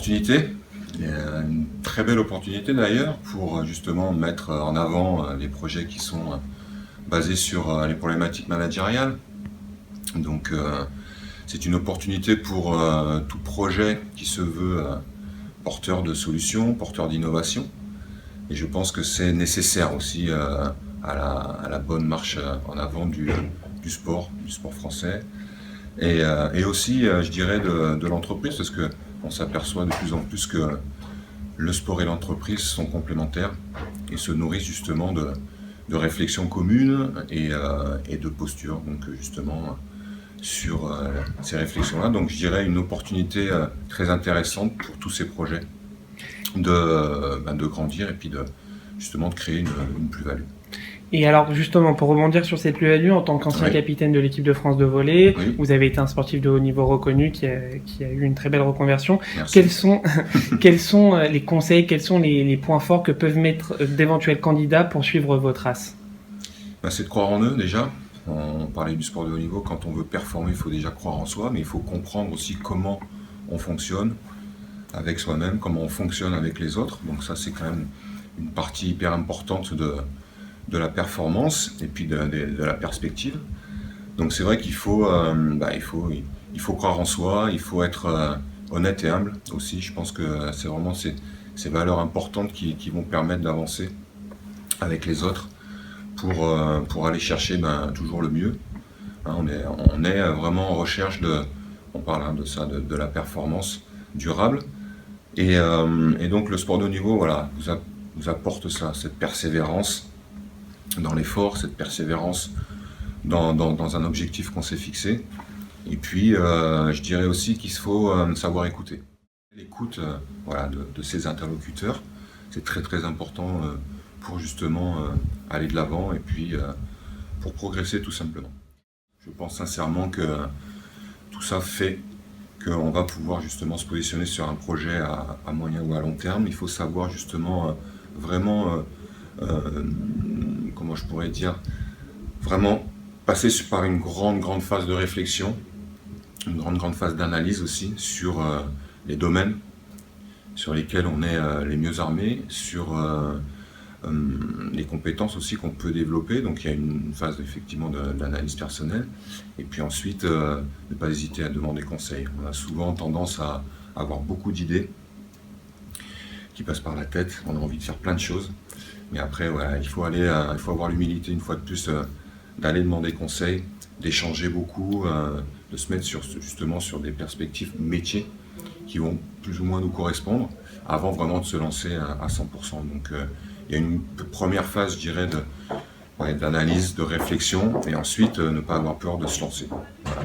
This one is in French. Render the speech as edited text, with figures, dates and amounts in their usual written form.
opportunité, une très belle opportunité d'ailleurs, pour justement mettre en avant les projets qui sont basés sur les problématiques managériales. Donc c'est une opportunité pour tout projet qui se veut porteur de solutions, porteur d'innovation. Et je pense que c'est nécessaire aussi à la bonne marche en avant du sport français. Et aussi, je dirais, de l'entreprise, parce qu'on s'aperçoit de plus en plus que le sport et l'entreprise sont complémentaires et se nourrissent justement de réflexions communes et de postures, donc justement sur ces réflexions-là. Donc je dirais une opportunité très intéressante pour tous ces projets de grandir et puis justement de créer une plus-value. Et alors justement, pour rebondir sur cette plus-value, en tant qu'ancien capitaine de l'équipe de France de volley, vous avez été un sportif de haut niveau reconnu qui a eu une très belle reconversion. Merci. Quels sont les conseils, quels sont les points forts que peuvent mettre d'éventuels candidats pour suivre vos traces? C'est de croire en eux déjà. On parlait du sport de haut niveau, quand on veut performer, il faut déjà croire en soi, mais il faut comprendre aussi comment on fonctionne avec soi-même, comment on fonctionne avec les autres. Donc ça, c'est quand même une partie hyper importante de la performance et puis de la perspective. Donc c'est vrai qu'il faut, il faut croire en soi, il faut être honnête et humble aussi. Je pense que c'est vraiment ces valeurs importantes qui vont permettre d'avancer avec les autres pour aller chercher toujours le mieux. On est vraiment en recherche on parle de ça, de la performance durable. Et donc le sport de haut niveau, voilà, vous apporte ça, cette persévérance dans l'effort, cette persévérance dans un objectif qu'on s'est fixé. Et puis, je dirais aussi qu'il faut savoir écouter. L'écoute de ses interlocuteurs, c'est très très important pour justement aller de l'avant et puis pour progresser tout simplement. Je pense sincèrement que tout ça fait qu'on va pouvoir justement se positionner sur un projet à moyen ou à long terme. Il faut savoir justement vraiment, comment je pourrais dire, vraiment passer par une grande phase de réflexion, une grande phase d'analyse aussi sur les domaines sur lesquels on est les mieux armés, sur les compétences aussi qu'on peut développer. Donc il y a une phase effectivement d'analyse personnelle. Et puis ensuite, ne pas hésiter à demander conseil. On a souvent tendance à avoir beaucoup d'idées qui passent par la tête. On a envie de faire plein de choses. Mais après, il faut avoir l'humilité une fois de plus d'aller demander conseil, d'échanger beaucoup, de se mettre justement sur des perspectives métiers qui vont plus ou moins nous correspondre avant vraiment de se lancer à 100%. Donc il y a une première phase, je dirais, d'analyse, de réflexion, et ensuite ne pas avoir peur de se lancer. Voilà.